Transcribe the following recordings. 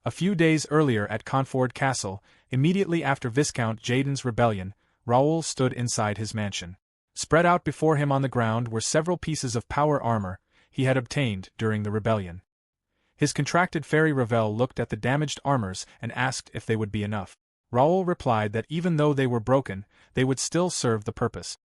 A few days earlier at Conford Castle, immediately after Viscount Jaden's rebellion, Raul stood inside his mansion. Spread out before him on the ground were several pieces of power armor he had obtained during the rebellion. His contracted fairy Ravel looked at the damaged armors and asked if they would be enough. Raul replied that even though they were broken, they would still serve the purpose.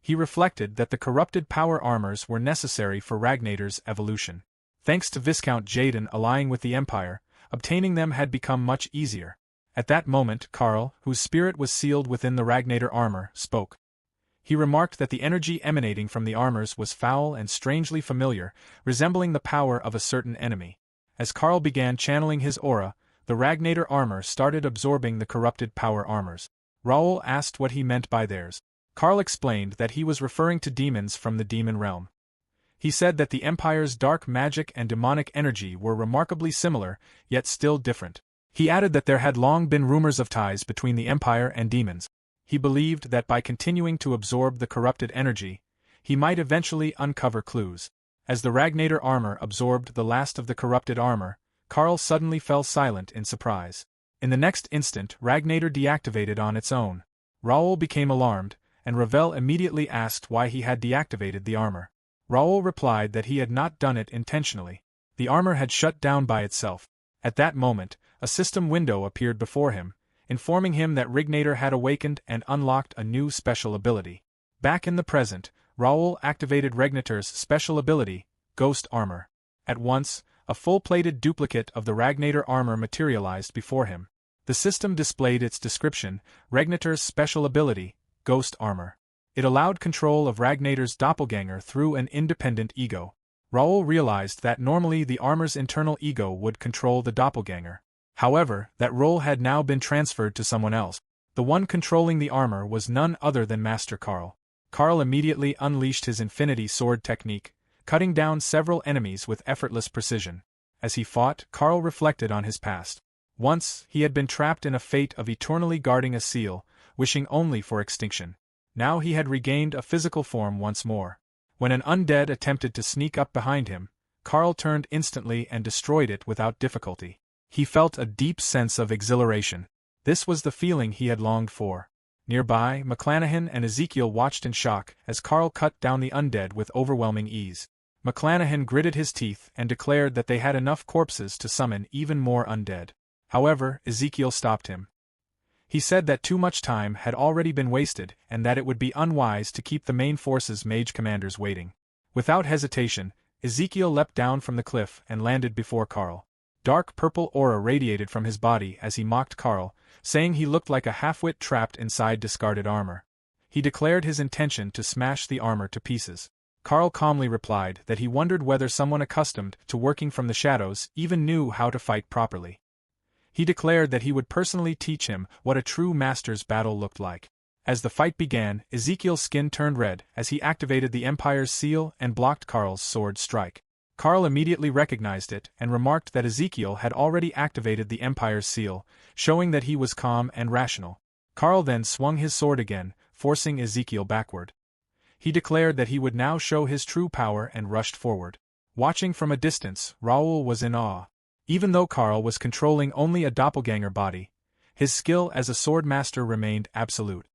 He reflected that the corrupted power armors were necessary for Ragnator's evolution. Thanks to Viscount Jaden allying with the Empire, obtaining them had become much easier. At that moment Karl, whose spirit was sealed within the Ragnator armor, spoke. He remarked that the energy emanating from the armors was foul and strangely familiar, resembling the power of a certain enemy. As Karl began channeling his aura, the Ragnator armor started absorbing the corrupted power armors. Raul asked what he meant by theirs. Karl explained that he was referring to demons from the demon realm. He said that the Empire's dark magic and demonic energy were remarkably similar, yet still different. He added that there had long been rumors of ties between the Empire and demons. He believed that by continuing to absorb the corrupted energy, he might eventually uncover clues. As the Ragnator armor absorbed the last of the corrupted armor, Karl suddenly fell silent in surprise. In the next instant, Ragnator deactivated on its own. Raul became alarmed, and Ravel immediately asked why he had deactivated the armor. Raul replied that he had not done it intentionally. The armor had shut down by itself. At that moment, a system window appeared before him, informing him that Ragnator had awakened and unlocked a new special ability. Back in the present, Raul activated Ragnator's special ability, Ghost Armor. At once, a full-plated duplicate of the Ragnator armor materialized before him. The system displayed its description, Ragnator's special ability, Ghost Armor. It allowed control of Ragnator's doppelganger through an independent ego. Raul realized that normally the armor's internal ego would control the doppelganger. However, that role had now been transferred to someone else. The one controlling the armor was none other than Master Karl. Karl immediately unleashed his Infinity Sword technique, cutting down several enemies with effortless precision. As he fought, Karl reflected on his past. Once, he had been trapped in a fate of eternally guarding a seal, wishing only for extinction. Now he had regained a physical form once more. When an undead attempted to sneak up behind him, Karl turned instantly and destroyed it without difficulty. He felt a deep sense of exhilaration. This was the feeling he had longed for. Nearby, McClanahan and Ezekiel watched in shock as Karl cut down the undead with overwhelming ease. McClanahan gritted his teeth and declared that they had enough corpses to summon even more undead. However, Ezekiel stopped him. He said that too much time had already been wasted and that it would be unwise to keep the main force's mage commanders waiting. Without hesitation, Ezekiel leapt down from the cliff and landed before Karl. Dark purple aura radiated from his body as he mocked Karl, saying he looked like a half-wit trapped inside discarded armor. He declared his intention to smash the armor to pieces. Karl calmly replied that he wondered whether someone accustomed to working from the shadows even knew how to fight properly. He declared that he would personally teach him what a true master's battle looked like. As the fight began, Ezekiel's skin turned red as he activated the Empire's seal and blocked Karl's sword strike. Karl immediately recognized it and remarked that Ezekiel had already activated the Empire's seal, showing that he was calm and rational. Karl then swung his sword again, forcing Ezekiel backward. He declared that he would now show his true power and rushed forward. Watching from a distance, Raul was in awe. Even though Karl was controlling only a doppelganger body, his skill as a sword master remained absolute.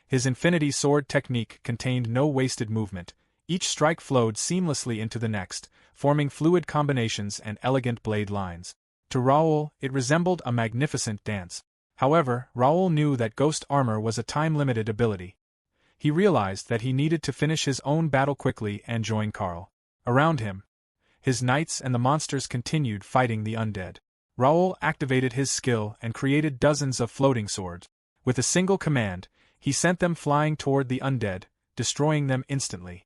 His Infinity Sword technique contained no wasted movement. Each strike flowed seamlessly into the next, forming fluid combinations and elegant blade lines. To Raul, it resembled a magnificent dance. However, Raul knew that Ghost Armor was a time-limited ability. He realized that he needed to finish his own battle quickly and join Karl. Around him, his knights and the monsters continued fighting the undead. Raul activated his skill and created dozens of floating swords. With a single command, he sent them flying toward the undead, destroying them instantly.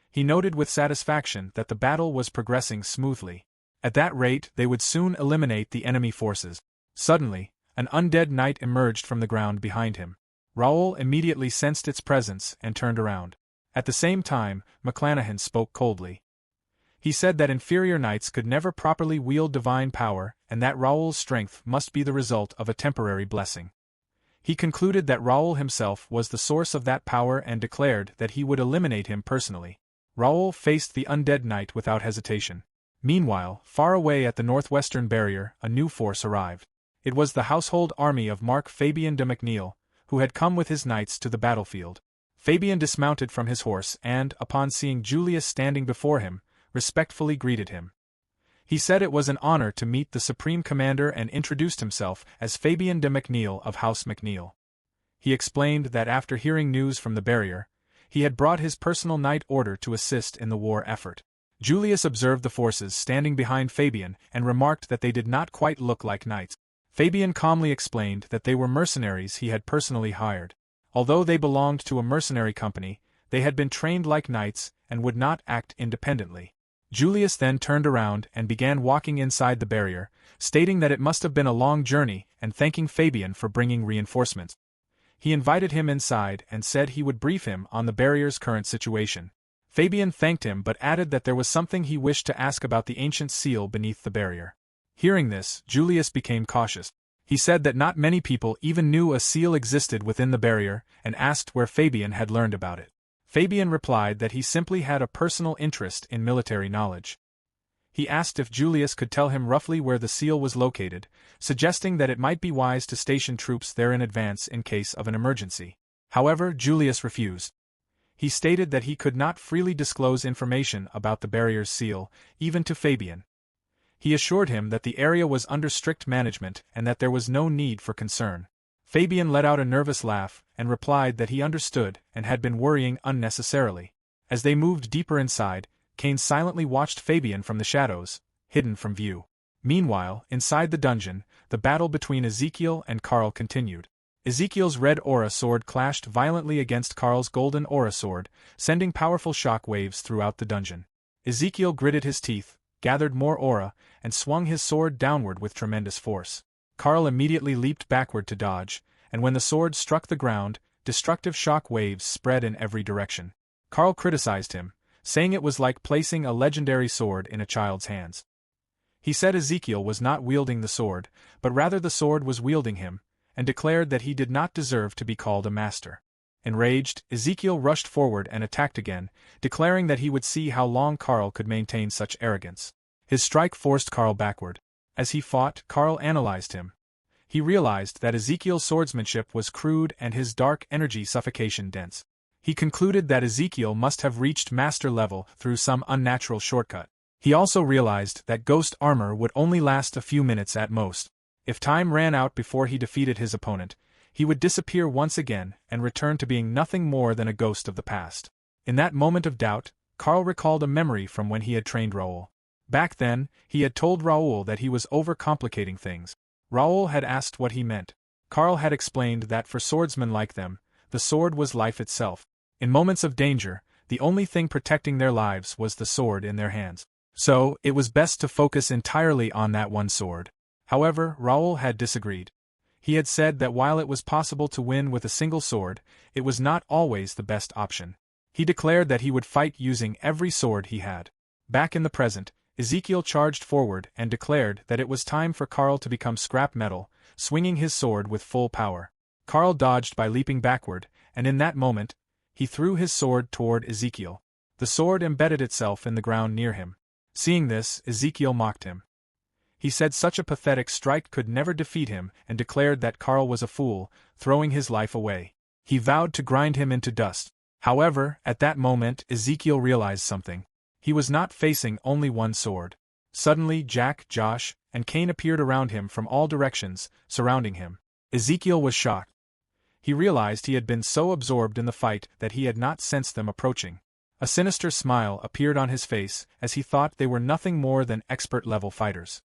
He noted with satisfaction that the battle was progressing smoothly. At that rate, they would soon eliminate the enemy forces. Suddenly, an undead knight emerged from the ground behind him. Raul immediately sensed its presence and turned around. At the same time, McClanahan spoke coldly. He said that inferior knights could never properly wield divine power and that Raul's strength must be the result of a temporary blessing. He concluded that Raul himself was the source of that power and declared that he would eliminate him personally. Raul faced the undead knight without hesitation. Meanwhile, far away at the northwestern barrier, a new force arrived. It was the household army of Mark Fabien de McNeil, who had come with his knights to the battlefield. Fabien dismounted from his horse and, upon seeing Julius standing before him, respectfully greeted him. He said it was an honor to meet the Supreme Commander and introduced himself as Fabien de McNeil of House McNeil. He explained that after hearing news from the barrier, he had brought his personal knight order to assist in the war effort. Julius observed the forces standing behind Fabien and remarked that they did not quite look like knights. Fabien calmly explained that they were mercenaries he had personally hired. Although they belonged to a mercenary company, they had been trained like knights and would not act independently. Julius then turned around and began walking inside the barrier, stating that it must have been a long journey and thanking Fabien for bringing reinforcements. He invited him inside and said he would brief him on the barrier's current situation. Fabien thanked him but added that there was something he wished to ask about the ancient seal beneath the barrier. Hearing this, Julius became cautious. He said that not many people even knew a seal existed within the barrier and asked where Fabien had learned about it. Fabien replied that he simply had a personal interest in military knowledge. He asked if Julius could tell him roughly where the seal was located, suggesting that it might be wise to station troops there in advance in case of an emergency. However, Julius refused. He stated that he could not freely disclose information about the barrier's seal, even to Fabien. He assured him that the area was under strict management and that there was no need for concern. Fabien let out a nervous laugh and replied that he understood and had been worrying unnecessarily. As they moved deeper inside, Cain silently watched Fabien from the shadows, hidden from view. Meanwhile, inside the dungeon, the battle between Ezekiel and Carl continued. Ezekiel's red aura sword clashed violently against Carl's golden aura sword, sending powerful shock waves throughout the dungeon. Ezekiel gritted his teeth, gathered more aura, and swung his sword downward with tremendous force. Carl immediately leaped backward to dodge, and when the sword struck the ground, destructive shock waves spread in every direction. Carl criticized him, saying it was like placing a legendary sword in a child's hands. He said Ezekiel was not wielding the sword, but rather the sword was wielding him, and declared that he did not deserve to be called a master. Enraged, Ezekiel rushed forward and attacked again, declaring that he would see how long Carl could maintain such arrogance. His strike forced Carl backward. As he fought, Carl analyzed him. He realized that Ezekiel's swordsmanship was crude and his dark energy suffocation dense. He concluded that Ezekiel must have reached master level through some unnatural shortcut. He also realized that ghost armor would only last a few minutes at most. If time ran out before he defeated his opponent, he would disappear once again and return to being nothing more than a ghost of the past. In that moment of doubt, Carl recalled a memory from when he had trained Raul. Back then, he had told Raul that he was overcomplicating things. Raul had asked what he meant. Carl had explained that for swordsmen like them, the sword was life itself. In moments of danger, the only thing protecting their lives was the sword in their hands. So, it was best to focus entirely on that one sword. However, Raul had disagreed. He had said that while it was possible to win with a single sword, it was not always the best option. He declared that he would fight using every sword he had. Back in the present, Ezekiel charged forward and declared that it was time for Carl to become scrap metal, swinging his sword with full power. Carl dodged by leaping backward, and in that moment, he threw his sword toward Ezekiel. The sword embedded itself in the ground near him. Seeing this, Ezekiel mocked him. He said such a pathetic strike could never defeat him and declared that Carl was a fool, throwing his life away. He vowed to grind him into dust. However, at that moment Ezekiel realized something. He was not facing only one sword. Suddenly Jack, Josh, and Cain appeared around him from all directions, surrounding him. Ezekiel was shocked. He realized he had been so absorbed in the fight that he had not sensed them approaching. A sinister smile appeared on his face as he thought they were nothing more than expert-level fighters.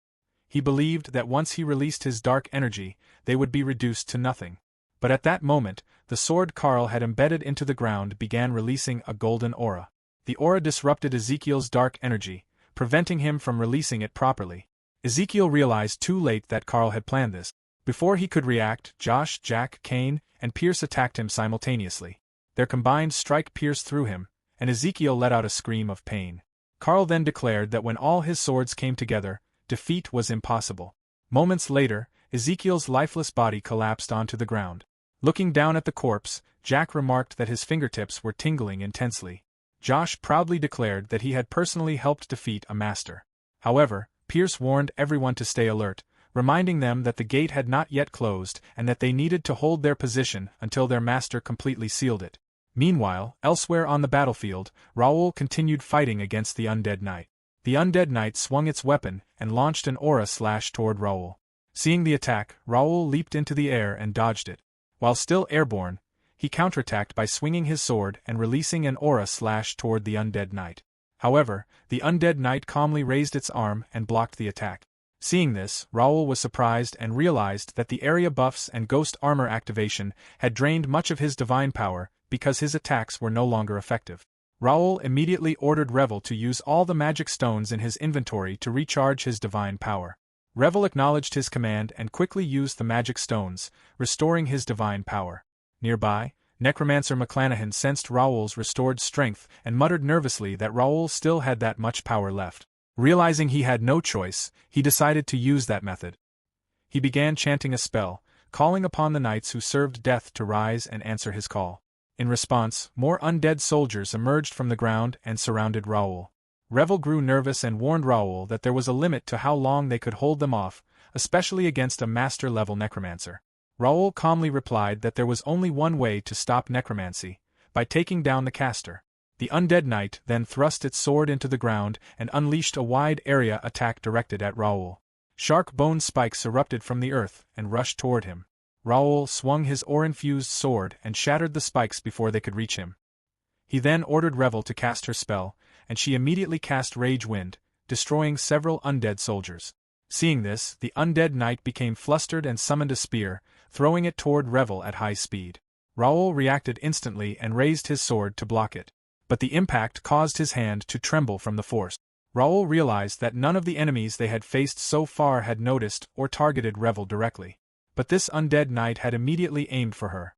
He believed that once he released his dark energy, they would be reduced to nothing. But at that moment, the sword Carl had embedded into the ground began releasing a golden aura. The aura disrupted Ezekiel's dark energy, preventing him from releasing it properly. Ezekiel realized too late that Carl had planned this. Before he could react, Josh, Jack, Cain, and Pierce attacked him simultaneously. Their combined strike pierced through him, and Ezekiel let out a scream of pain. Carl then declared that when all his swords came together, defeat was impossible. Moments later, Ezekiel's lifeless body collapsed onto the ground. Looking down at the corpse, Jack remarked that his fingertips were tingling intensely. Josh proudly declared that he had personally helped defeat a master. However, Pierce warned everyone to stay alert, reminding them that the gate had not yet closed and that they needed to hold their position until their master completely sealed it. Meanwhile, elsewhere on the battlefield, Raul continued fighting against the undead knight. The undead knight swung its weapon and launched an aura slash toward Raul. Seeing the attack, Raul leaped into the air and dodged it. While still airborne, he counterattacked by swinging his sword and releasing an aura slash toward the undead knight. However, the undead knight calmly raised its arm and blocked the attack. Seeing this, Raul was surprised and realized that the area buffs and ghost armor activation had drained much of his divine power because his attacks were no longer effective. Raul immediately ordered Revel to use all the magic stones in his inventory to recharge his divine power. Revel acknowledged his command and quickly used the magic stones, restoring his divine power. Nearby, Necromancer McClanahan sensed Raul's restored strength and muttered nervously that Raul still had that much power left. Realizing he had no choice, he decided to use that method. He began chanting a spell, calling upon the knights who served death to rise and answer his call. In response, more undead soldiers emerged from the ground and surrounded Raul. Revel grew nervous and warned Raul that there was a limit to how long they could hold them off, especially against a master-level necromancer. Raul calmly replied that there was only one way to stop necromancy, by taking down the caster. The undead knight then thrust its sword into the ground and unleashed a wide-area attack directed at Raul. Shark bone spikes erupted from the earth and rushed toward him. Raul swung his ore-infused sword and shattered the spikes before they could reach him. He then ordered Revel to cast her spell, and she immediately cast Rage Wind, destroying several undead soldiers. Seeing this, the undead knight became flustered and summoned a spear, throwing it toward Revel at high speed. Raul reacted instantly and raised his sword to block it. But the impact caused his hand to tremble from the force. Raul realized that none of the enemies they had faced so far had noticed or targeted Revel directly. But this undead knight had immediately aimed for her.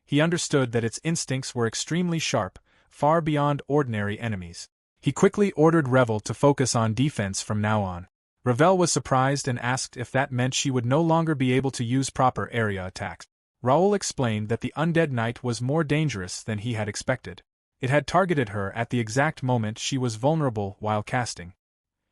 He understood that its instincts were extremely sharp, far beyond ordinary enemies. He quickly ordered Revel to focus on defense from now on. Revel was surprised and asked if that meant she would no longer be able to use proper area attacks. Raul explained that the undead knight was more dangerous than he had expected. It had targeted her at the exact moment she was vulnerable while casting.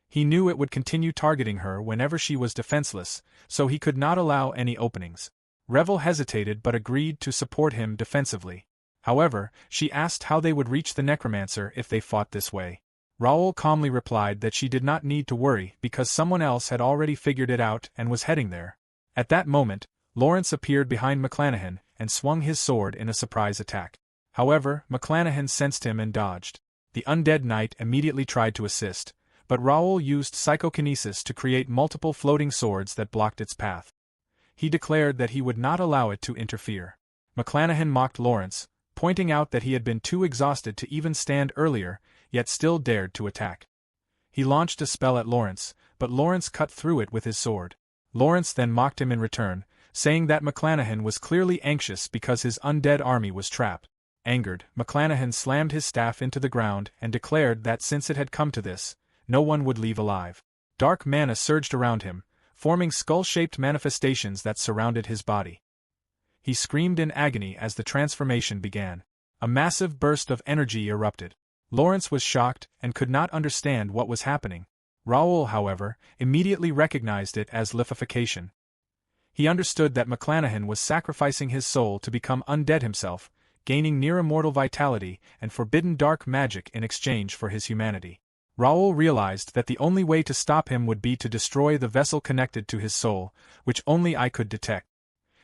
He knew it would continue targeting her whenever she was defenseless, so he could not allow any openings. Revel hesitated but agreed to support him defensively. However, she asked how they would reach the necromancer if they fought this way. Raul calmly replied that she did not need to worry because someone else had already figured it out and was heading there. At that moment, Lawrence appeared behind McClanahan and swung his sword in a surprise attack. However, McClanahan sensed him and dodged. The undead knight immediately tried to assist, but Raul used psychokinesis to create multiple floating swords that blocked its path. He declared that he would not allow it to interfere. McClanahan mocked Lawrence, pointing out that he had been too exhausted to even stand earlier, yet still dared to attack. He launched a spell at Lawrence, but Lawrence cut through it with his sword. Lawrence then mocked him in return, saying that McClanahan was clearly anxious because his undead army was trapped. Angered, McClanahan slammed his staff into the ground and declared that since it had come to this, no one would leave alive. Dark mana surged around him, forming skull-shaped manifestations that surrounded his body. He screamed in agony as the transformation began. A massive burst of energy erupted. Lawrence was shocked and could not understand what was happening. Raul, however, immediately recognized it as liquefaction. He understood that McClanahan was sacrificing his soul to become undead himself, gaining near-immortal vitality and forbidden dark magic in exchange for his humanity. Raul realized that the only way to stop him would be to destroy the vessel connected to his soul, which only I could detect.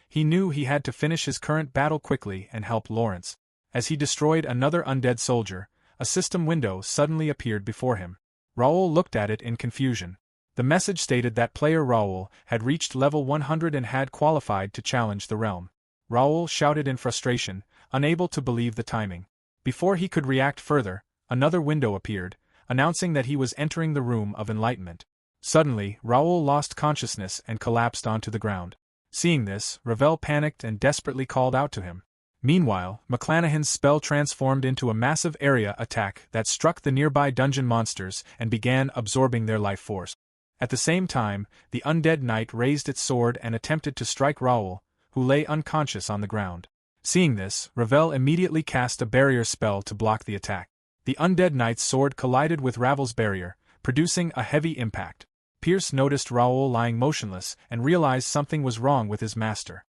He knew he had to finish his current battle quickly and help Lawrence. As he destroyed another undead soldier, a system window suddenly appeared before him. Raul looked at it in confusion. The message stated that player Raul had reached level 100 and had qualified to challenge the realm. Raul shouted in frustration, unable to believe the timing. Before he could react further, another window appeared, announcing that he was entering the room of enlightenment. Suddenly, Raul lost consciousness and collapsed onto the ground. Seeing this, Revel panicked and desperately called out to him. Meanwhile, McClanahan's spell transformed into a massive area attack that struck the nearby dungeon monsters and began absorbing their life force. At the same time, the undead knight raised its sword and attempted to strike Raul, who lay unconscious on the ground. Seeing this, Revel immediately cast a barrier spell to block the attack. The undead knight's sword collided with Ravel's barrier, producing a heavy impact. Pierce noticed Raul lying motionless and realized something was wrong with his master.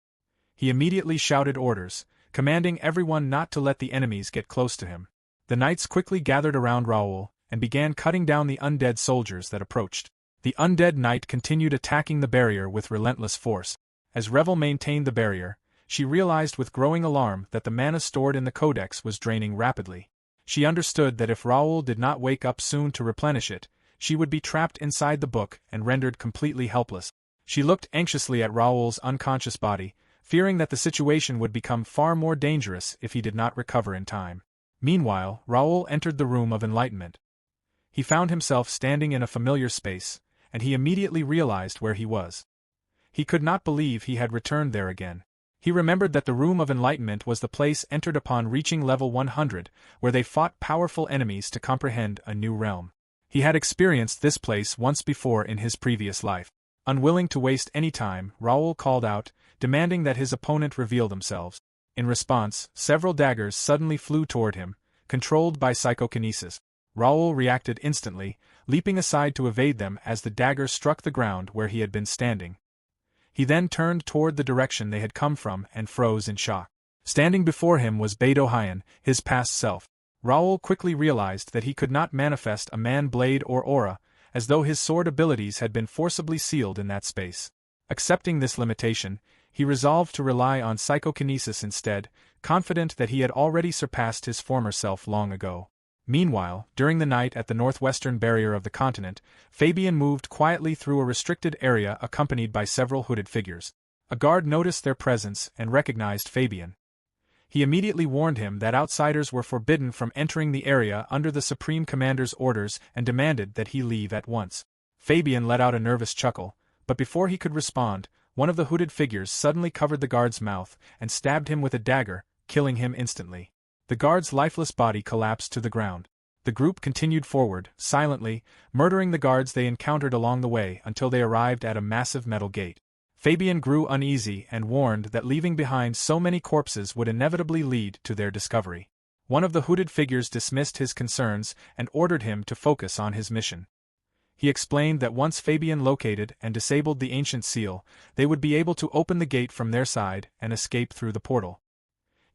He immediately shouted orders, commanding everyone not to let the enemies get close to him. The knights quickly gathered around Raul and began cutting down the undead soldiers that approached. The undead knight continued attacking the barrier with relentless force. As Revel maintained the barrier, she realized with growing alarm that the mana stored in the codex was draining rapidly. She understood that if Raul did not wake up soon to replenish it, she would be trapped inside the book and rendered completely helpless. She looked anxiously at Raul's unconscious body, fearing that the situation would become far more dangerous if he did not recover in time. Meanwhile, Raul entered the Room of Enlightenment. He found himself standing in a familiar space, and he immediately realized where he was. He could not believe he had returned there again. He remembered that the Room of Enlightenment was the place entered upon reaching level 100, where they fought powerful enemies to comprehend a new realm. He had experienced this place once before in his previous life. Unwilling to waste any time, Raul called out, demanding that his opponent reveal themselves. In response, several daggers suddenly flew toward him, controlled by psychokinesis. Raul reacted instantly, leaping aside to evade them as the dagger struck the ground where he had been standing. He then turned toward the direction they had come from and froze in shock. Standing before him was Bae DoHyun, his past self. Raul quickly realized that he could not manifest a man blade or aura, as though his sword abilities had been forcibly sealed in that space. Accepting this limitation, he resolved to rely on psychokinesis instead, confident that he had already surpassed his former self long ago. Meanwhile, during the night at the northwestern barrier of the continent, Fabian moved quietly through a restricted area accompanied by several hooded figures. A guard noticed their presence and recognized Fabian. He immediately warned him that outsiders were forbidden from entering the area under the Supreme Commander's orders and demanded that he leave at once. Fabian let out a nervous chuckle, but before he could respond, one of the hooded figures suddenly covered the guard's mouth and stabbed him with a dagger, killing him instantly. The guard's lifeless body collapsed to the ground. The group continued forward, silently, murdering the guards they encountered along the way until they arrived at a massive metal gate. Fabian grew uneasy and warned that leaving behind so many corpses would inevitably lead to their discovery. One of the hooded figures dismissed his concerns and ordered him to focus on his mission. He explained that once Fabian located and disabled the ancient seal, they would be able to open the gate from their side and escape through the portal.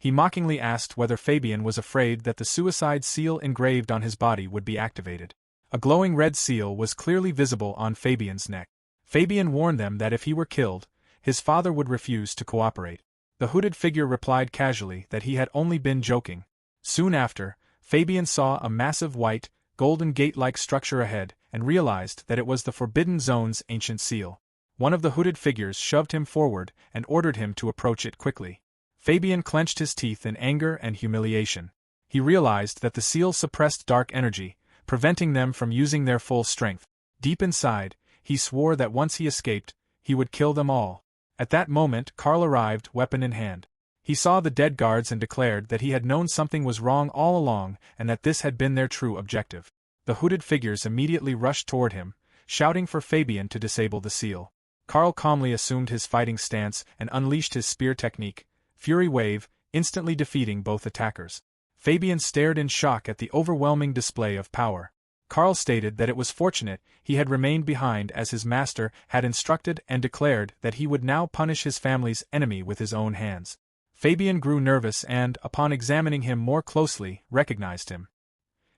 He mockingly asked whether Fabian was afraid that the suicide seal engraved on his body would be activated. A glowing red seal was clearly visible on Fabian's neck. Fabian warned them that if he were killed, his father would refuse to cooperate. The hooded figure replied casually that he had only been joking. Soon after, Fabian saw a massive white, golden gate-like structure ahead and realized that it was the Forbidden Zone's ancient seal. One of the hooded figures shoved him forward and ordered him to approach it quickly. Fabian clenched his teeth in anger and humiliation. He realized that the seal suppressed dark energy, preventing them from using their full strength. Deep inside, he swore that once he escaped, he would kill them all. At that moment, Karl arrived, weapon in hand. He saw the dead guards and declared that he had known something was wrong all along and that this had been their true objective. The hooded figures immediately rushed toward him, shouting for Fabian to disable the seal. Karl calmly assumed his fighting stance and unleashed his spear technique, Fury Wave, instantly defeating both attackers. Fabian stared in shock at the overwhelming display of power. Karl stated that it was fortunate he had remained behind as his master had instructed and declared that he would now punish his family's enemy with his own hands. Fabian grew nervous and, upon examining him more closely, recognized him.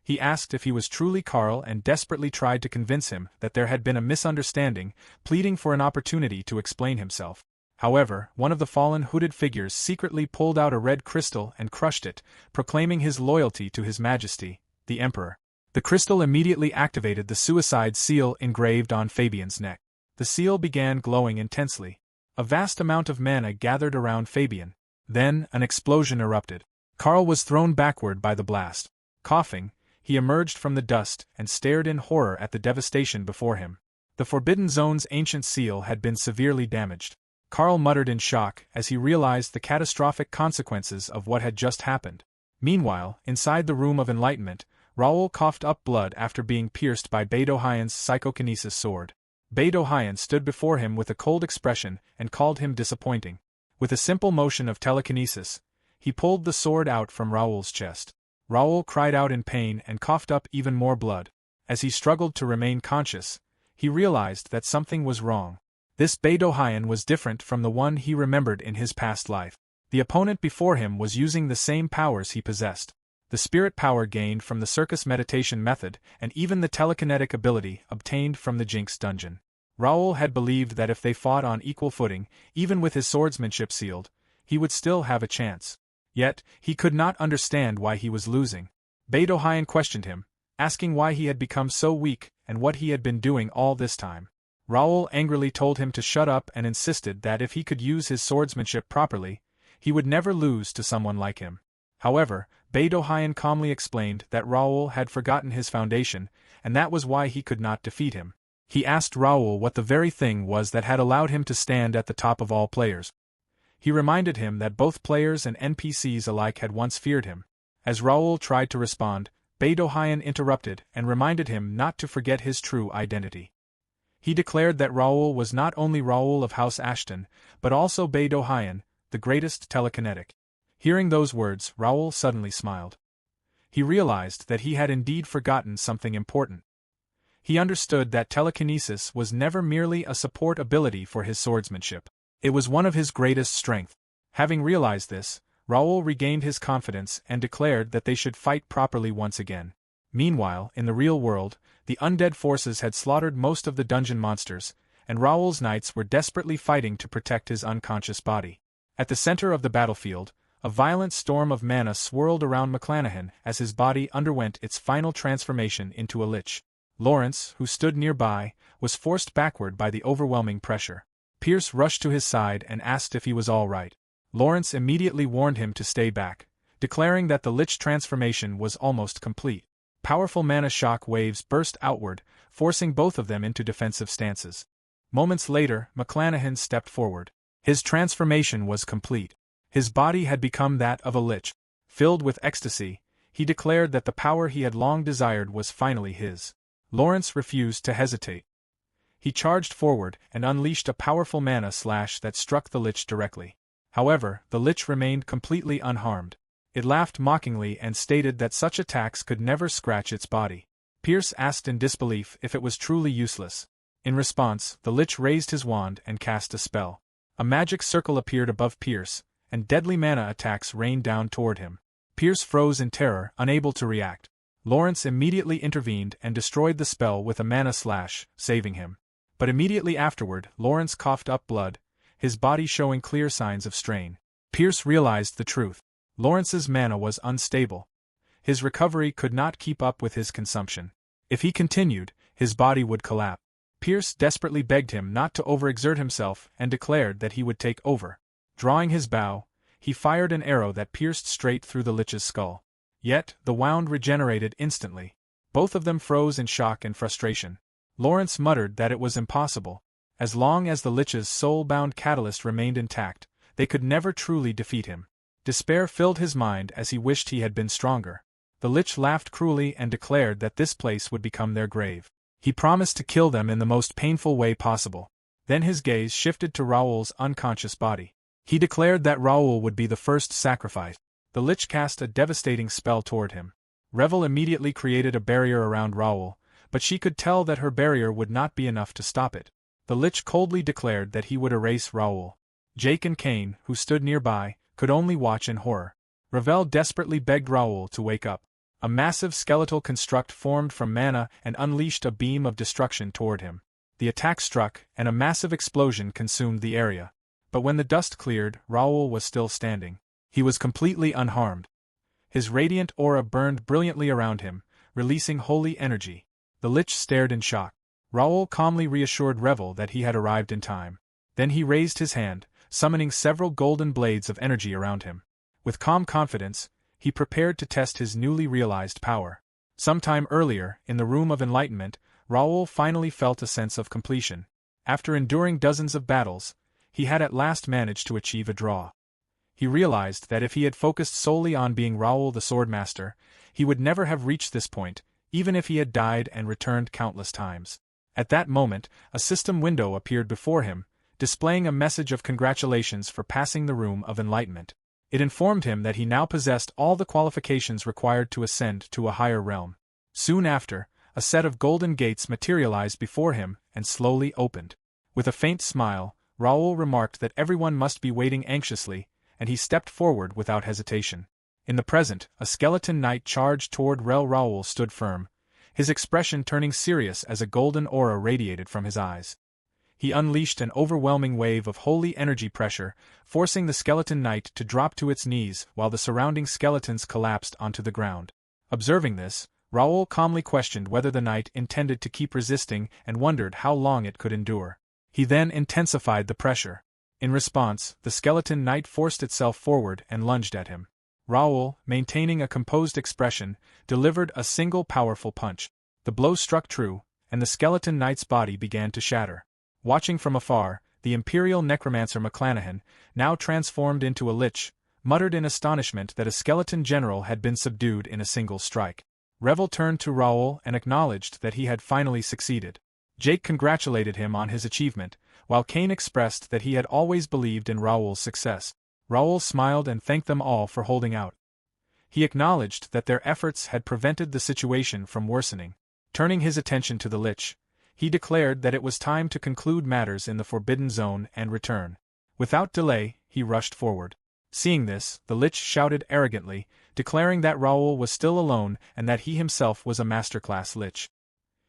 He asked if he was truly Karl and desperately tried to convince him that there had been a misunderstanding, pleading for an opportunity to explain himself. However, one of the fallen hooded figures secretly pulled out a red crystal and crushed it, proclaiming his loyalty to His Majesty, the Emperor. The crystal immediately activated the suicide seal engraved on Fabian's neck. The seal began glowing intensely. A vast amount of mana gathered around Fabian. Then, an explosion erupted. Karl was thrown backward by the blast. Coughing, he emerged from the dust and stared in horror at the devastation before him. The Forbidden Zone's ancient seal had been severely damaged. Karl muttered in shock as he realized the catastrophic consequences of what had just happened. Meanwhile, inside the Room of Enlightenment, Raul coughed up blood after being pierced by Bae DoHyun's psychokinesis sword. Bae DoHyun stood before him with a cold expression and called him disappointing. With a simple motion of telekinesis, he pulled the sword out from Raul's chest. Raul cried out in pain and coughed up even more blood. As he struggled to remain conscious, he realized that something was wrong. This Bae DoHyun was different from the one he remembered in his past life. The opponent before him was using the same powers he possessed. The spirit power gained from the circus meditation method and even the telekinetic ability obtained from the Jinx dungeon. Raul had believed that if they fought on equal footing, even with his swordsmanship sealed, he would still have a chance. Yet, he could not understand why he was losing. Bae DoHyun questioned him, asking why he had become so weak and what he had been doing all this time. Raul angrily told him to shut up and insisted that if he could use his swordsmanship properly, he would never lose to someone like him. However, Bae DoHyun calmly explained that Raul had forgotten his foundation, and that was why he could not defeat him. He asked Raul what the very thing was that had allowed him to stand at the top of all players. He reminded him that both players and NPCs alike had once feared him. As Raul tried to respond, Bae DoHyun interrupted and reminded him not to forget his true identity. He declared that Raul was not only Raul of House Ashton, but also Bae DoHyun, the greatest telekinetic. Hearing those words, Raul suddenly smiled. He realized that he had indeed forgotten something important. He understood that telekinesis was never merely a support ability for his swordsmanship. It was one of his greatest strengths. Having realized this, Raul regained his confidence and declared that they should fight properly once again. Meanwhile, in the real world, the undead forces had slaughtered most of the dungeon monsters, and Raul's knights were desperately fighting to protect his unconscious body. At the center of the battlefield, a violent storm of mana swirled around McClanahan as his body underwent its final transformation into a lich. Lawrence, who stood nearby, was forced backward by the overwhelming pressure. Pierce rushed to his side and asked if he was all right. Lawrence immediately warned him to stay back, declaring that the lich transformation was almost complete. Powerful mana shock waves burst outward, forcing both of them into defensive stances. Moments later, McClanahan stepped forward. His transformation was complete. His body had become that of a lich. Filled with ecstasy, he declared that the power he had long desired was finally his. Lawrence refused to hesitate. He charged forward and unleashed a powerful mana slash that struck the lich directly. However, the lich remained completely unharmed. It laughed mockingly and stated that such attacks could never scratch its body. Pierce asked in disbelief if it was truly useless. In response, the lich raised his wand and cast a spell. A magic circle appeared above Pierce, and deadly mana attacks rained down toward him. Pierce froze in terror, unable to react. Lawrence immediately intervened and destroyed the spell with a mana slash, saving him. But immediately afterward, Lawrence coughed up blood, his body showing clear signs of strain. Pierce realized the truth. Lawrence's mana was unstable. His recovery could not keep up with his consumption. If he continued, his body would collapse. Pierce desperately begged him not to overexert himself and declared that he would take over. Drawing his bow, he fired an arrow that pierced straight through the lich's skull. Yet, the wound regenerated instantly. Both of them froze in shock and frustration. Lawrence muttered that it was impossible. As long as the lich's soul-bound catalyst remained intact, they could never truly defeat him. Despair filled his mind as he wished he had been stronger. The lich laughed cruelly and declared that this place would become their grave. He promised to kill them in the most painful way possible. Then his gaze shifted to Raul's unconscious body. He declared that Raul would be the first sacrifice. The lich cast a devastating spell toward him. Revel immediately created a barrier around Raul, but she could tell that her barrier would not be enough to stop it. The lich coldly declared that he would erase Raul. Jake and Kane, who stood nearby, could only watch in horror. Revel desperately begged Raul to wake up. A massive skeletal construct formed from mana and unleashed a beam of destruction toward him. The attack struck, and a massive explosion consumed the area. But when the dust cleared, Raul was still standing. He was completely unharmed. His radiant aura burned brilliantly around him, releasing holy energy. The lich stared in shock. Raul calmly reassured Revel that he had arrived in time. Then he raised his hand, summoning several golden blades of energy around him. With calm confidence, he prepared to test his newly realized power. Sometime earlier, in the Room of Enlightenment, Raul finally felt a sense of completion. After enduring dozens of battles, he had at last managed to achieve a draw. He realized that if he had focused solely on being Raul the Swordmaster, he would never have reached this point, even if he had died and returned countless times. At that moment, a system window appeared before him, displaying a message of congratulations for passing the Room of Enlightenment. It informed him that he now possessed all the qualifications required to ascend to a higher realm. Soon after, a set of golden gates materialized before him and slowly opened. With a faint smile, Raul remarked that everyone must be waiting anxiously, and he stepped forward without hesitation. In the present, a skeleton knight charged toward Raul stood firm, his expression turning serious as a golden aura radiated from his eyes. He unleashed an overwhelming wave of holy energy pressure, forcing the skeleton knight to drop to its knees while the surrounding skeletons collapsed onto the ground. Observing this, Raul calmly questioned whether the knight intended to keep resisting and wondered how long it could endure. He then intensified the pressure. In response, the skeleton knight forced itself forward and lunged at him. Raul, maintaining a composed expression, delivered a single powerful punch. The blow struck true, and the skeleton knight's body began to shatter. Watching from afar, the Imperial Necromancer McClanahan, now transformed into a lich, muttered in astonishment that a skeleton general had been subdued in a single strike. Revel turned to Raul and acknowledged that he had finally succeeded. Jake congratulated him on his achievement, while Kane expressed that he had always believed in Raul's success. Raul smiled and thanked them all for holding out. He acknowledged that their efforts had prevented the situation from worsening. Turning his attention to the lich, he declared that it was time to conclude matters in the Forbidden Zone and return. Without delay, he rushed forward. Seeing this, the lich shouted arrogantly, declaring that Raul was still alone and that he himself was a masterclass lich.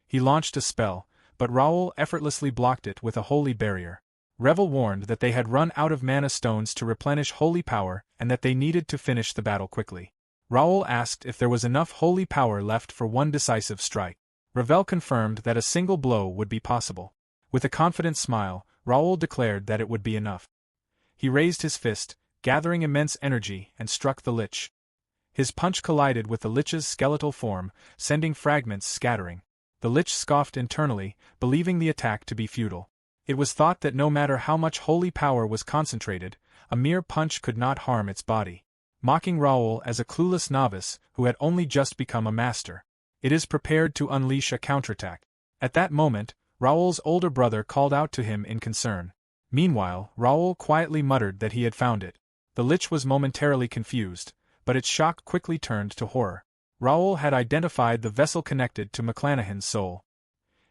He launched a spell, but Raul effortlessly blocked it with a holy barrier. Revel warned that they had run out of mana stones to replenish holy power and that they needed to finish the battle quickly. Raul asked if there was enough holy power left for one decisive strike. Revel confirmed that a single blow would be possible. With a confident smile, Raul declared that it would be enough. He raised his fist, gathering immense energy, and struck the lich. His punch collided with the lich's skeletal form, sending fragments scattering. The lich scoffed internally, believing the attack to be futile. It was thought that no matter how much holy power was concentrated, a mere punch could not harm its body. Mocking Raul as a clueless novice who had only just become a master, it is prepared to unleash a counterattack. At that moment, Raul's older brother called out to him in concern. Meanwhile, Raul quietly muttered that he had found it. The lich was momentarily confused, but its shock quickly turned to horror. Raul had identified the vessel connected to McClanahan's soul.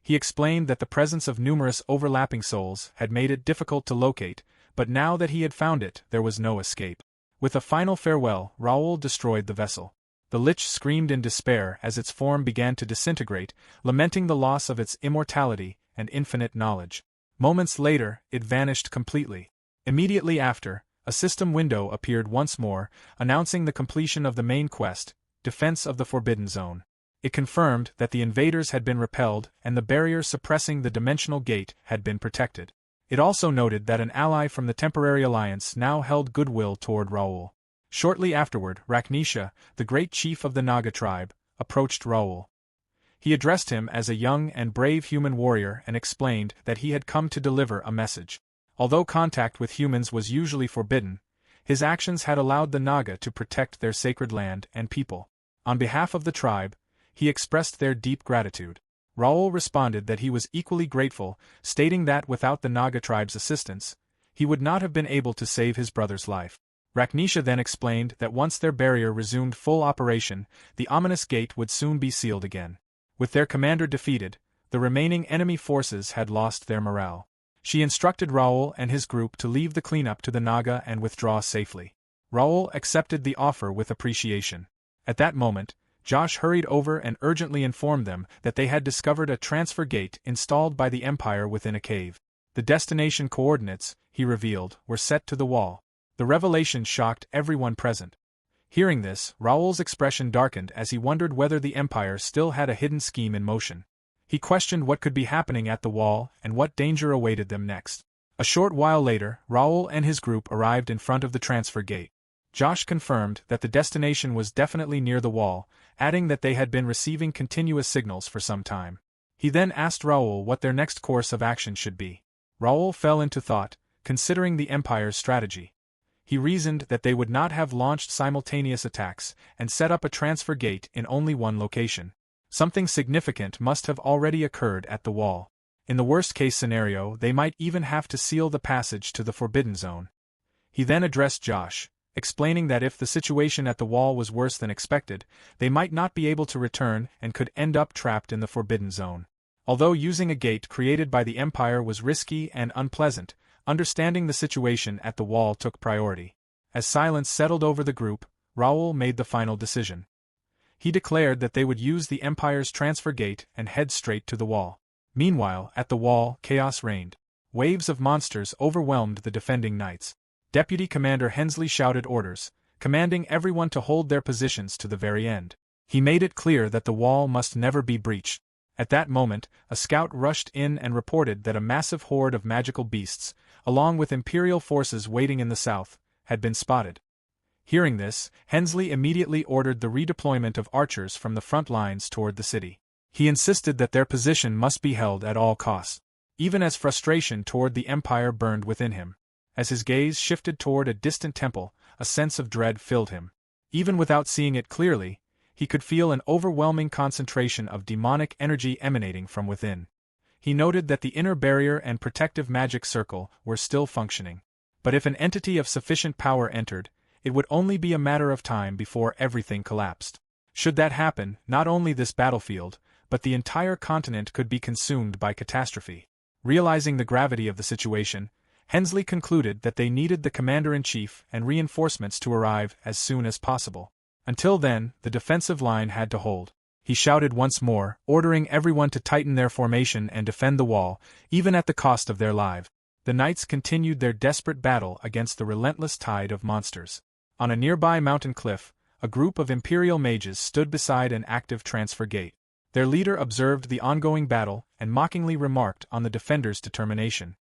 He explained that the presence of numerous overlapping souls had made it difficult to locate, but now that he had found it, there was no escape. With a final farewell, Raul destroyed the vessel. The lich screamed in despair as its form began to disintegrate, lamenting the loss of its immortality and infinite knowledge. Moments later, it vanished completely. Immediately after, a system window appeared once more, announcing the completion of the main quest, Defense of the Forbidden Zone. It confirmed that the invaders had been repelled and the barrier suppressing the dimensional gate had been protected. It also noted that an ally from the Temporary Alliance now held goodwill toward Raul. Shortly afterward, Raknisha, the great chief of the Naga tribe, approached Raul. He addressed him as a young and brave human warrior and explained that he had come to deliver a message. Although contact with humans was usually forbidden, his actions had allowed the Naga to protect their sacred land and people. On behalf of the tribe, he expressed their deep gratitude. Raul responded that he was equally grateful, stating that without the Naga tribe's assistance, he would not have been able to save his brother's life. Raknisha then explained that once their barrier resumed full operation, the ominous gate would soon be sealed again. With their commander defeated, the remaining enemy forces had lost their morale. She instructed Raul and his group to leave the cleanup to the Naga and withdraw safely. Raul accepted the offer with appreciation. At that moment, Josh hurried over and urgently informed them that they had discovered a transfer gate installed by the Empire within a cave. The destination coordinates, he revealed, were set to the wall. The revelation shocked everyone present. Hearing this, Raul's expression darkened as he wondered whether the Empire still had a hidden scheme in motion. He questioned what could be happening at the wall and what danger awaited them next. A short while later, Raul and his group arrived in front of the transfer gate. Josh confirmed that the destination was definitely near the wall, adding that they had been receiving continuous signals for some time. He then asked Raul what their next course of action should be. Raul fell into thought, considering the Empire's strategy. He reasoned that they would not have launched simultaneous attacks and set up a transfer gate in only one location. Something significant must have already occurred at the wall. In the worst-case scenario, they might even have to seal the passage to the Forbidden Zone. He then addressed Josh, explaining that if the situation at the wall was worse than expected, they might not be able to return and could end up trapped in the Forbidden Zone. Although using a gate created by the Empire was risky and unpleasant, understanding the situation at the wall took priority. As silence settled over the group, Raul made the final decision. He declared that they would use the Empire's transfer gate and head straight to the wall. Meanwhile, at the wall, chaos reigned. Waves of monsters overwhelmed the defending knights. Deputy Commander Hensley shouted orders, commanding everyone to hold their positions to the very end. He made it clear that the wall must never be breached. At that moment, a scout rushed in and reported that a massive horde of magical beasts, along with Imperial forces waiting in the south, had been spotted. Hearing this, Hensley immediately ordered the redeployment of archers from the front lines toward the city. He insisted that their position must be held at all costs. Even as frustration toward the Empire burned within him. As his gaze shifted toward a distant temple, a sense of dread filled him. Even without seeing it clearly, he could feel an overwhelming concentration of demonic energy emanating from within. He noted that the inner barrier and protective magic circle were still functioning. But if an entity of sufficient power entered, it would only be a matter of time before everything collapsed. Should that happen, not only this battlefield, but the entire continent could be consumed by catastrophe. Realizing the gravity of the situation, Hensley concluded that they needed the commander-in-chief and reinforcements to arrive as soon as possible. Until then, the defensive line had to hold. He shouted once more, ordering everyone to tighten their formation and defend the wall, even at the cost of their lives. The knights continued their desperate battle against the relentless tide of monsters. On a nearby mountain cliff, a group of Imperial mages stood beside an active transfer gate. Their leader observed the ongoing battle and mockingly remarked on the defenders' determination.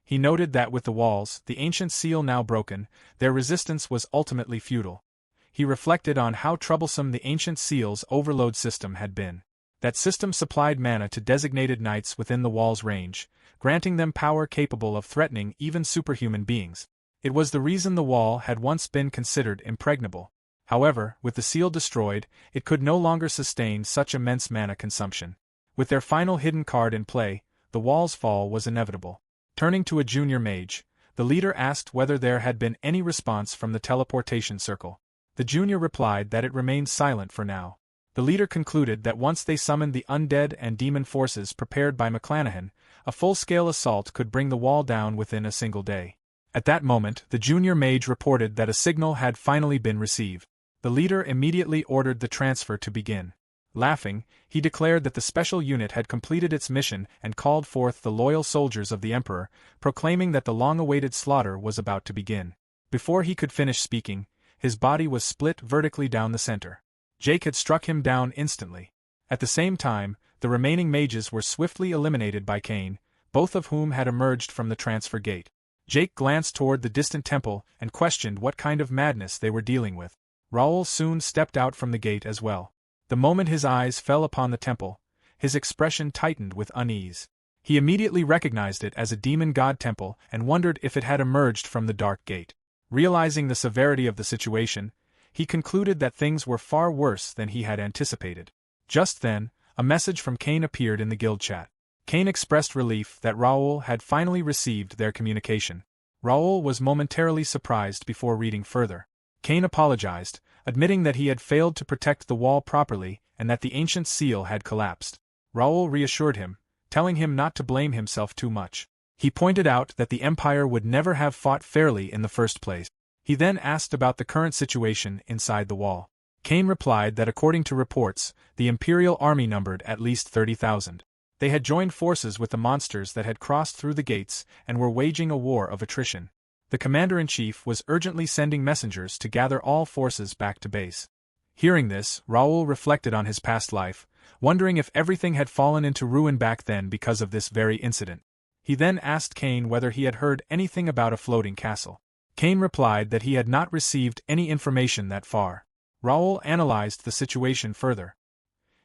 He noted that with the walls, the ancient seal now broken, their resistance was ultimately futile. He reflected on how troublesome the ancient seal's overload system had been. That system supplied mana to designated knights within the wall's range, granting them power capable of threatening even superhuman beings. It was the reason the wall had once been considered impregnable. However, with the seal destroyed, it could no longer sustain such immense mana consumption. With their final hidden card in play, the wall's fall was inevitable. Turning to a junior mage, the leader asked whether there had been any response from the teleportation circle. The junior replied that it remained silent for now. The leader concluded that once they summoned the undead and demon forces prepared by McClanahan, a full-scale assault could bring the wall down within a single day. At that moment, the junior mage reported that a signal had finally been received. The leader immediately ordered the transfer to begin. Laughing, he declared that the special unit had completed its mission and called forth the loyal soldiers of the Emperor, proclaiming that the long-awaited slaughter was about to begin. Before he could finish speaking, his body was split vertically down the center. Jake had struck him down instantly. At the same time, the remaining mages were swiftly eliminated by Cain, both of whom had emerged from the transfer gate. Jake glanced toward the distant temple and questioned what kind of madness they were dealing with. Raul soon stepped out from the gate as well. The moment his eyes fell upon the temple, his expression tightened with unease. He immediately recognized it as a demon god temple and wondered if it had emerged from the dark gate. Realizing the severity of the situation, he concluded that things were far worse than he had anticipated. Just then, a message from Cain appeared in the guild chat. Cain expressed relief that Raul had finally received their communication. Raul was momentarily surprised before reading further. Cain apologized, admitting that he had failed to protect the wall properly and that the ancient seal had collapsed. Raul reassured him, telling him not to blame himself too much. He pointed out that the Empire would never have fought fairly in the first place. He then asked about the current situation inside the wall. Cain replied that according to reports, the Imperial army numbered at least 30,000. They had joined forces with the monsters that had crossed through the gates and were waging a war of attrition. The commander-in-chief was urgently sending messengers to gather all forces back to base. Hearing this, Raul reflected on his past life, wondering if everything had fallen into ruin back then because of this very incident. He then asked Cain whether he had heard anything about a floating castle. Cain replied that he had not received any information that far. Raul analyzed the situation further.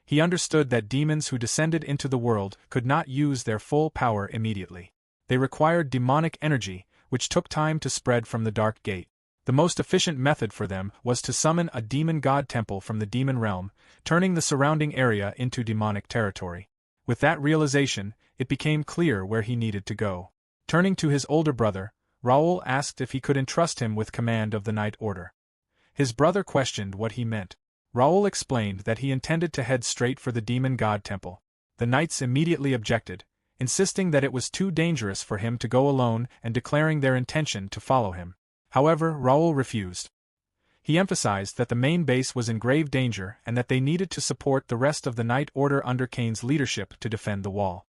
He understood that demons who descended into the world could not use their full power immediately. They required demonic energy, which took time to spread from the Dark Gate. The most efficient method for them was to summon a demon god temple from the demon realm, turning the surrounding area into demonic territory. With that realization, it became clear where he needed to go. Turning to his older brother, Raul asked if he could entrust him with command of the night order. His brother questioned what he meant. Raul explained that he intended to head straight for the demon god temple. The knights immediately objected, insisting that it was too dangerous for him to go alone and declaring their intention to follow him. However, Raul refused. He emphasized that the main base was in grave danger and that they needed to support the rest of the Night Order under Kane's leadership to defend the wall.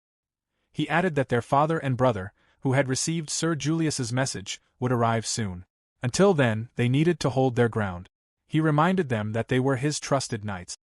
He added that their father and brother, who had received Sir Julius's message, would arrive soon. Until then, they needed to hold their ground. He reminded them that they were his trusted knights.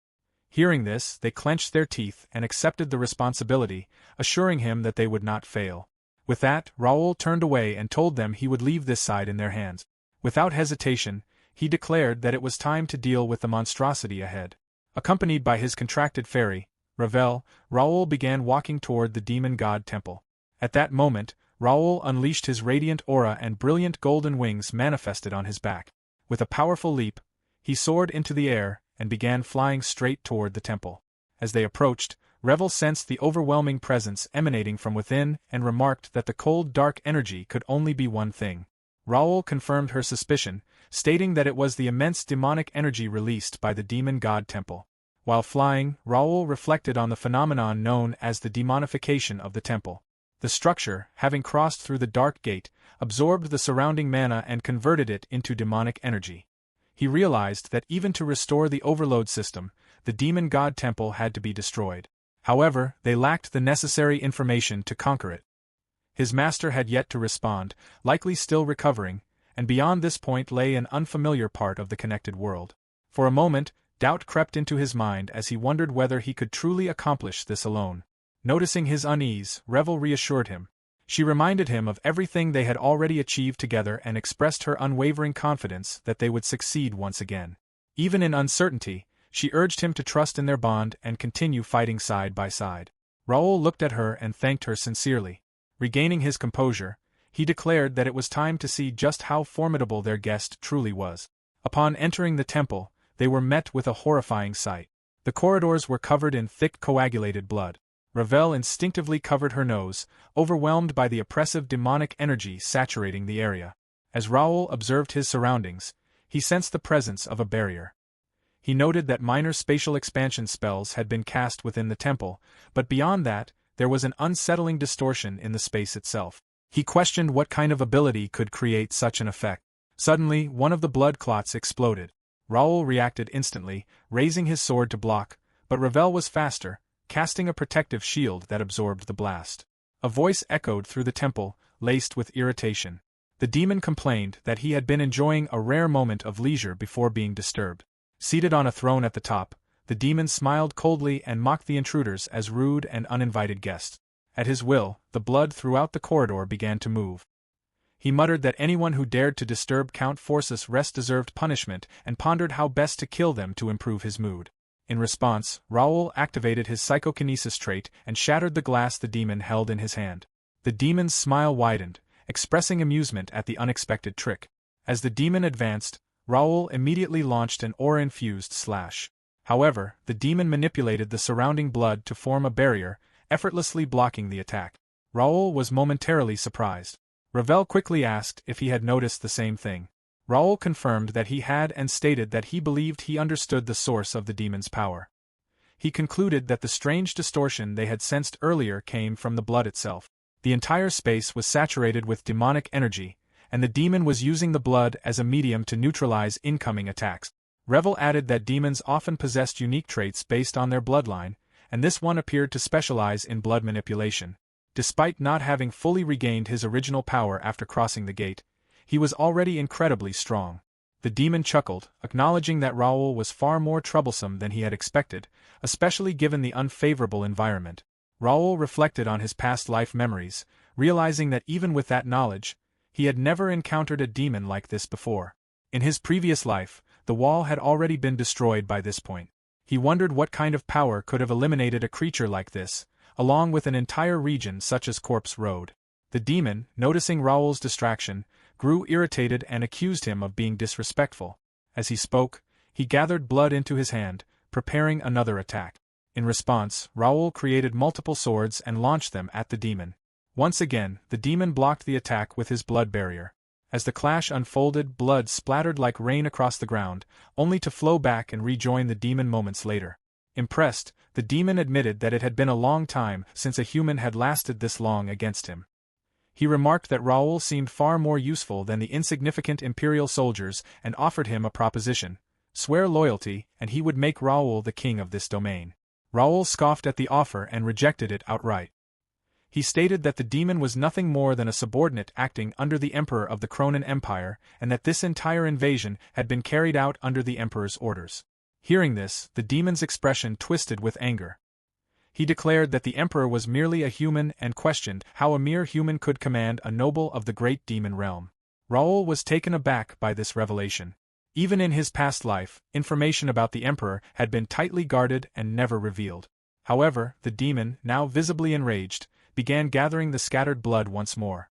Hearing this, they clenched their teeth and accepted the responsibility, assuring him that they would not fail. With that, Raul turned away and told them he would leave this side in their hands. Without hesitation, he declared that it was time to deal with the monstrosity ahead. Accompanied by his contracted fairy, Ravel, Raul began walking toward the demon god temple. At that moment, Raul unleashed his radiant aura and brilliant golden wings manifested on his back. With a powerful leap, he soared into the air and began flying straight toward the temple. As they approached, Ravel sensed the overwhelming presence emanating from within and remarked that the cold dark energy could only be one thing. Raul confirmed her suspicion, stating that it was the immense demonic energy released by the demon god temple. While flying, Raul reflected on the phenomenon known as the demonification of the temple. The structure, having crossed through the dark gate, absorbed the surrounding mana and converted it into demonic energy. He realized that even to restore the overload system, the demon god temple had to be destroyed. However, they lacked the necessary information to conquer it. His master had yet to respond, likely still recovering, and beyond this point lay an unfamiliar part of the connected world. For a moment, doubt crept into his mind as he wondered whether he could truly accomplish this alone. Noticing his unease, Revel reassured him. She reminded him of everything they had already achieved together and expressed her unwavering confidence that they would succeed once again. Even in uncertainty, she urged him to trust in their bond and continue fighting side by side. Raul looked at her and thanked her sincerely. Regaining his composure, he declared that it was time to see just how formidable their guest truly was. Upon entering the temple, they were met with a horrifying sight. The corridors were covered in thick coagulated blood. Ravel instinctively covered her nose, overwhelmed by the oppressive demonic energy saturating the area. As Raul observed his surroundings, he sensed the presence of a barrier. He noted that minor spatial expansion spells had been cast within the temple, but beyond that, there was an unsettling distortion in the space itself. He questioned what kind of ability could create such an effect. Suddenly, one of the blood clots exploded. Raul reacted instantly, raising his sword to block, but Ravel was faster, casting a protective shield that absorbed the blast. A voice echoed through the temple, laced with irritation. The demon complained that he had been enjoying a rare moment of leisure before being disturbed. Seated on a throne at the top, the demon smiled coldly and mocked the intruders as rude and uninvited guests. At his will, the blood throughout the corridor began to move. He muttered that anyone who dared to disturb Count Forsus Rest deserved punishment and pondered how best to kill them to improve his mood. In response, Raul activated his psychokinesis trait and shattered the glass the demon held in his hand. The demon's smile widened, expressing amusement at the unexpected trick. As the demon advanced, Raul immediately launched an aura-infused slash. However, the demon manipulated the surrounding blood to form a barrier, effortlessly blocking the attack. Raul was momentarily surprised. Ravel quickly asked if he had noticed the same thing. Raul confirmed that he had and stated that he believed he understood the source of the demon's power. He concluded that the strange distortion they had sensed earlier came from the blood itself. The entire space was saturated with demonic energy, and the demon was using the blood as a medium to neutralize incoming attacks. Revel added that demons often possessed unique traits based on their bloodline, and this one appeared to specialize in blood manipulation. Despite not having fully regained his original power after crossing the gate, he was already incredibly strong. The demon chuckled, acknowledging that Raul was far more troublesome than he had expected, especially given the unfavorable environment. Raul reflected on his past life memories, realizing that even with that knowledge, he had never encountered a demon like this before. In his previous life, the wall had already been destroyed by this point. He wondered what kind of power could have eliminated a creature like this, along with an entire region such as Corpse Road. The demon, noticing Raul's distraction, grew irritated and accused him of being disrespectful. As he spoke, he gathered blood into his hand, preparing another attack. In response, Raul created multiple swords and launched them at the demon. Once again, the demon blocked the attack with his blood barrier. As the clash unfolded, blood splattered like rain across the ground, only to flow back and rejoin the demon moments later. Impressed, the demon admitted that it had been a long time since a human had lasted this long against him. He remarked that Raul seemed far more useful than the insignificant Imperial soldiers and offered him a proposition: swear loyalty, and he would make Raul the king of this domain. Raul scoffed at the offer and rejected it outright. He stated that the demon was nothing more than a subordinate acting under the Emperor of the Cronan Empire, and that this entire invasion had been carried out under the Emperor's orders. Hearing this, the demon's expression twisted with anger. He declared that the Emperor was merely a human and questioned how a mere human could command a noble of the great demon realm. Raul was taken aback by this revelation. Even in his past life, information about the Emperor had been tightly guarded and never revealed. However, the demon, now visibly enraged, began gathering the scattered blood once more.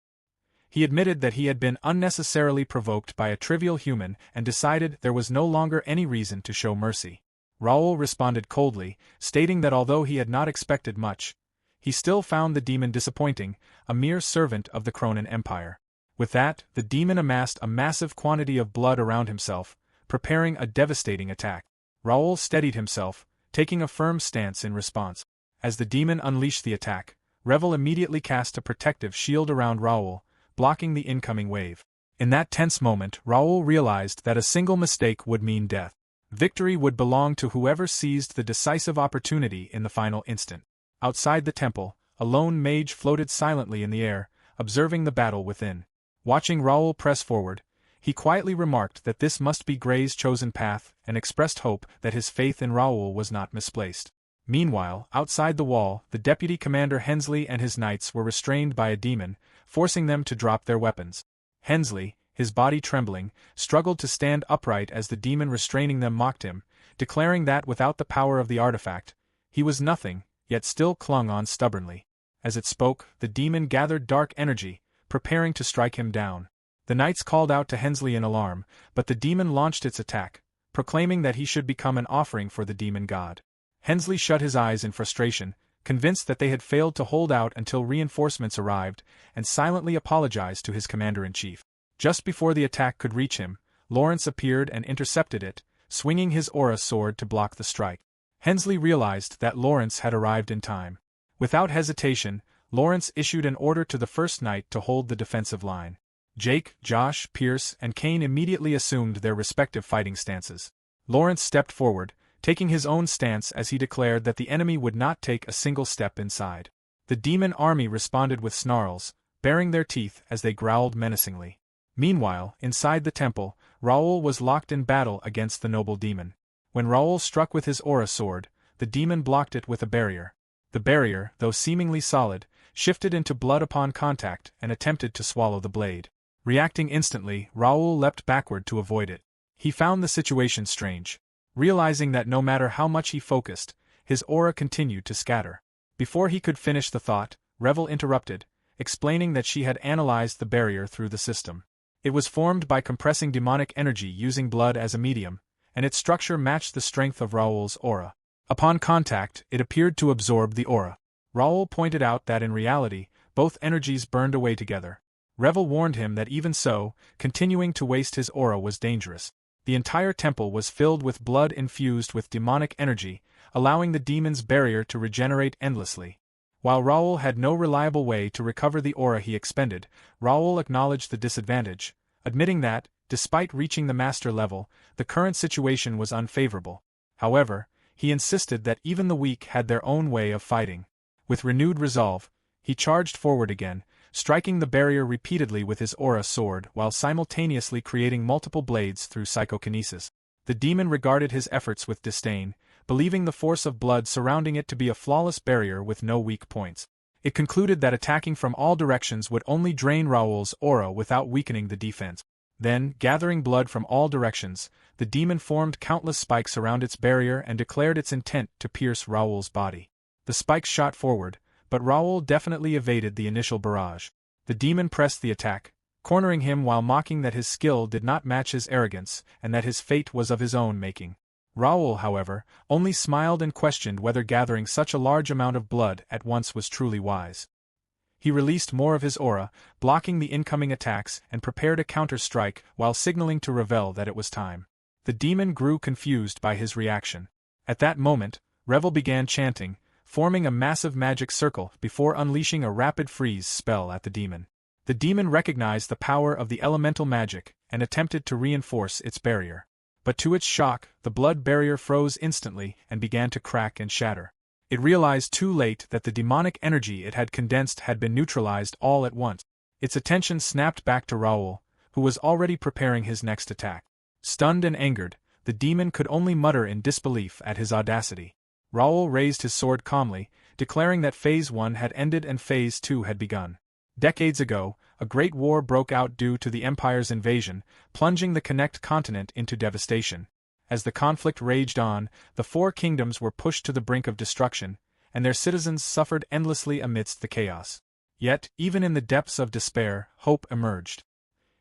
He admitted that he had been unnecessarily provoked by a trivial human and decided there was no longer any reason to show mercy. Raul responded coldly, stating that although he had not expected much, he still found the demon disappointing, a mere servant of the Cronan Empire. With that, the demon amassed a massive quantity of blood around himself, preparing a devastating attack. Raul steadied himself, taking a firm stance in response. As the demon unleashed the attack, Raul immediately cast a protective shield around Raul, blocking the incoming wave. In that tense moment, Raul realized that a single mistake would mean death. Victory would belong to whoever seized the decisive opportunity in the final instant. Outside the temple, a lone mage floated silently in the air, observing the battle within. Watching Raul press forward, he quietly remarked that this must be Gray's chosen path and expressed hope that his faith in Raul was not misplaced. Meanwhile, outside the wall, the deputy commander Hensley and his knights were restrained by a demon, forcing them to drop their weapons. Hensley, his body trembling, struggled to stand upright as the demon restraining them mocked him, declaring that without the power of the artifact, he was nothing, yet still clung on stubbornly. As it spoke, the demon gathered dark energy, preparing to strike him down. The knights called out to Hensley in alarm, but the demon launched its attack, proclaiming that he should become an offering for the demon god. Hensley shut his eyes in frustration, convinced that they had failed to hold out until reinforcements arrived, and silently apologized to his commander-in-chief. Just before the attack could reach him, Lawrence appeared and intercepted it, swinging his aura sword to block the strike. Hensley realized that Lawrence had arrived in time. Without hesitation, Lawrence issued an order to the first knight to hold the defensive line. Jake, Josh, Pierce, and Kane immediately assumed their respective fighting stances. Lawrence stepped forward, taking his own stance as he declared that the enemy would not take a single step inside. The demon army responded with snarls, baring their teeth as they growled menacingly. Meanwhile, inside the temple, Raul was locked in battle against the noble demon. When Raul struck with his aura sword, the demon blocked it with a barrier. The barrier, though seemingly solid, shifted into blood upon contact and attempted to swallow the blade. Reacting instantly, Raul leapt backward to avoid it. He found the situation strange. Realizing that no matter how much he focused, his aura continued to scatter. Before he could finish the thought, Raul interrupted, explaining that she had analyzed the barrier through the system. It was formed by compressing demonic energy using blood as a medium, and its structure matched the strength of Raul's aura. Upon contact, it appeared to absorb the aura. Raul pointed out that in reality, both energies burned away together. Raul warned him that even so, continuing to waste his aura was dangerous. The entire temple was filled with blood infused with demonic energy, allowing the demon's barrier to regenerate endlessly. While Raul had no reliable way to recover the aura he expended, Raul acknowledged the disadvantage, admitting that, despite reaching the master level, the current situation was unfavorable. However, he insisted that even the weak had their own way of fighting. With renewed resolve, he charged forward again, striking the barrier repeatedly with his aura sword while simultaneously creating multiple blades through psychokinesis. The demon regarded his efforts with disdain, believing the force of blood surrounding it to be a flawless barrier with no weak points. It concluded that attacking from all directions would only drain Raul's aura without weakening the defense. Then, gathering blood from all directions, the demon formed countless spikes around its barrier and declared its intent to pierce Raul's body. The spikes shot forward, but Raul definitely evaded the initial barrage. The demon pressed the attack, cornering him while mocking that his skill did not match his arrogance and that his fate was of his own making. Raul, however, only smiled and questioned whether gathering such a large amount of blood at once was truly wise. He released more of his aura, blocking the incoming attacks and prepared a counter-strike while signaling to Ravel that it was time. The demon grew confused by his reaction. At that moment, Ravel began chanting, forming a massive magic circle before unleashing a rapid freeze spell at the demon. The demon recognized the power of the elemental magic and attempted to reinforce its barrier. But to its shock, the blood barrier froze instantly and began to crack and shatter. It realized too late that the demonic energy it had condensed had been neutralized all at once. Its attention snapped back to Raul, who was already preparing his next attack. Stunned and angered, the demon could only mutter in disbelief at his audacity. Raul raised his sword calmly, declaring that Phase 1 had ended and Phase 2 had begun. Decades ago, a great war broke out due to the Empire's invasion, plunging the Connect continent into devastation. As the conflict raged on, the four kingdoms were pushed to the brink of destruction, and their citizens suffered endlessly amidst the chaos. Yet, even in the depths of despair, hope emerged.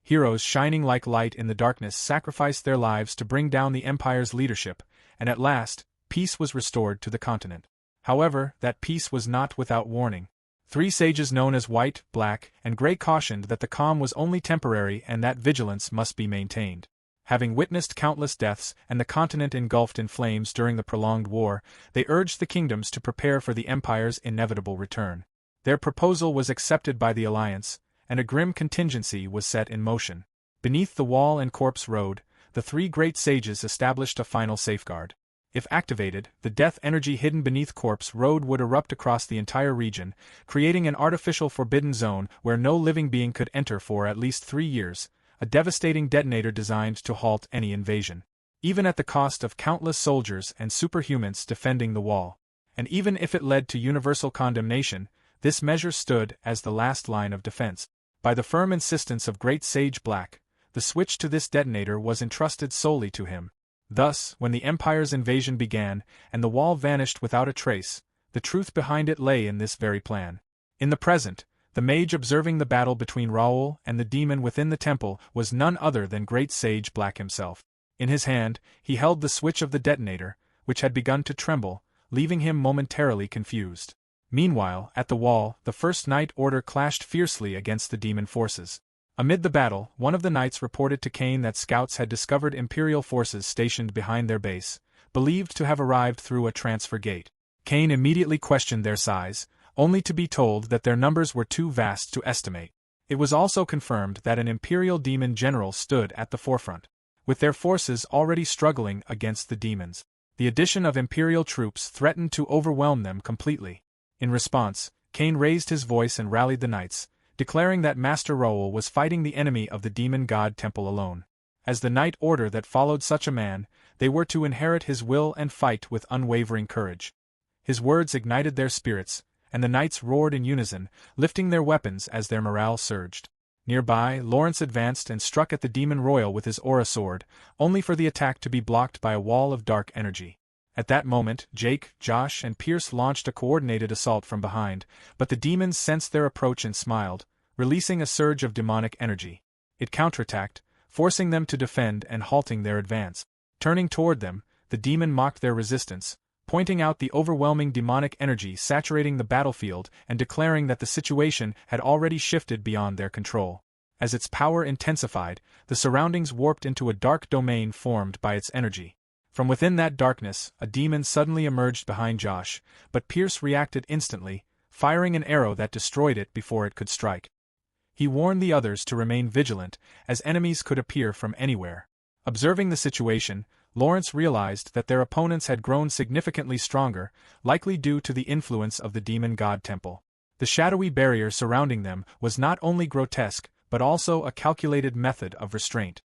Heroes shining like light in the darkness sacrificed their lives to bring down the Empire's leadership, and at last, peace was restored to the continent. However, that peace was not without warning. 3 sages known as White, Black, and Grey cautioned that the calm was only temporary and that vigilance must be maintained. Having witnessed countless deaths and the continent engulfed in flames during the prolonged war, they urged the kingdoms to prepare for the Empire's inevitable return. Their proposal was accepted by the Alliance, and a grim contingency was set in motion. Beneath the Wall and Corpse Road, the 3 great sages established a final safeguard. If activated, the death energy hidden beneath Corpse Road would erupt across the entire region, creating an artificial forbidden zone where no living being could enter for at least 3 years, a devastating detonator designed to halt any invasion. Even at the cost of countless soldiers and superhumans defending the wall. And even if it led to universal condemnation, this measure stood as the last line of defense. By the firm insistence of Great Sage Black, the switch to this detonator was entrusted solely to him. Thus, when the Empire's invasion began, and the wall vanished without a trace, the truth behind it lay in this very plan. In the present, the mage observing the battle between Raul and the demon within the temple was none other than Great Sage Black himself. In his hand, he held the switch of the detonator, which had begun to tremble, leaving him momentarily confused. Meanwhile, at the wall, the First Knight Order clashed fiercely against the demon forces. Amid the battle, one of the knights reported to Kane that scouts had discovered Imperial forces stationed behind their base, believed to have arrived through a transfer gate. Kane immediately questioned their size, only to be told that their numbers were too vast to estimate. It was also confirmed that an Imperial demon general stood at the forefront. With their forces already struggling against the demons, the addition of Imperial troops threatened to overwhelm them completely. In response, Kane raised his voice and rallied the knights, declaring that Master Raul was fighting the enemy of the demon god temple alone. As the knight order that followed such a man, they were to inherit his will and fight with unwavering courage. His words ignited their spirits, and the knights roared in unison, lifting their weapons as their morale surged. Nearby, Lawrence advanced and struck at the demon royal with his aura sword, only for the attack to be blocked by a wall of dark energy. At that moment, Jake, Josh, and Pierce launched a coordinated assault from behind, but the demons sensed their approach and smiled, releasing a surge of demonic energy. It counterattacked, forcing them to defend and halting their advance. Turning toward them, the demon mocked their resistance, pointing out the overwhelming demonic energy saturating the battlefield and declaring that the situation had already shifted beyond their control. As its power intensified, the surroundings warped into a dark domain formed by its energy. From within that darkness, a demon suddenly emerged behind Josh, but Pierce reacted instantly, firing an arrow that destroyed it before it could strike. He warned the others to remain vigilant, as enemies could appear from anywhere. Observing the situation, Lawrence realized that their opponents had grown significantly stronger, likely due to the influence of the demon god temple. The shadowy barrier surrounding them was not only grotesque, but also a calculated method of restraint.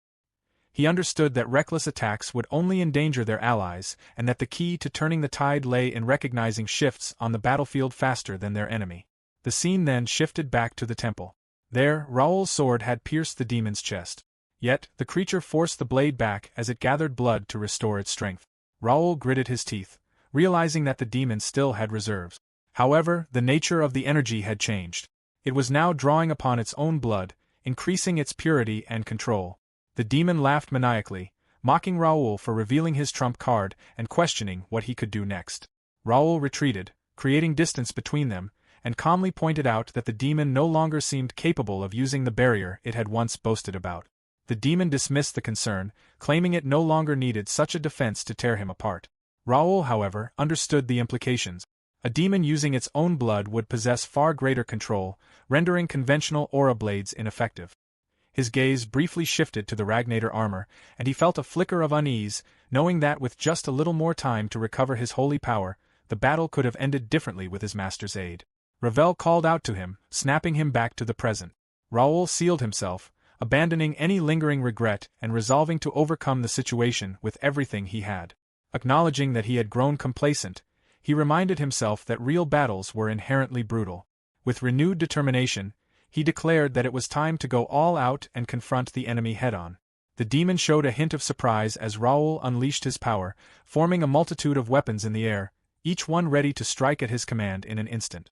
He understood that reckless attacks would only endanger their allies, and that the key to turning the tide lay in recognizing shifts on the battlefield faster than their enemy. The scene then shifted back to the temple. There, Raul's sword had pierced the demon's chest. Yet, the creature forced the blade back as it gathered blood to restore its strength. Raul gritted his teeth, realizing that the demon still had reserves. However, the nature of the energy had changed. It was now drawing upon its own blood, increasing its purity and control. The demon laughed maniacally, mocking Raul for revealing his trump card and questioning what he could do next. Raul retreated, creating distance between them, and calmly pointed out that the demon no longer seemed capable of using the barrier it had once boasted about. The demon dismissed the concern, claiming it no longer needed such a defense to tear him apart. Raul, however, understood the implications. A demon using its own blood would possess far greater control, rendering conventional aura blades ineffective. His gaze briefly shifted to the Ragnator armor, and he felt a flicker of unease, knowing that with just a little more time to recover his holy power, the battle could have ended differently with his master's aid. Ravel called out to him, snapping him back to the present. Raul sealed himself, abandoning any lingering regret and resolving to overcome the situation with everything he had. Acknowledging that he had grown complacent, he reminded himself that real battles were inherently brutal. With renewed determination, he declared that it was time to go all out and confront the enemy head-on. The demon showed a hint of surprise as Raul unleashed his power, forming a multitude of weapons in the air, each one ready to strike at his command in an instant.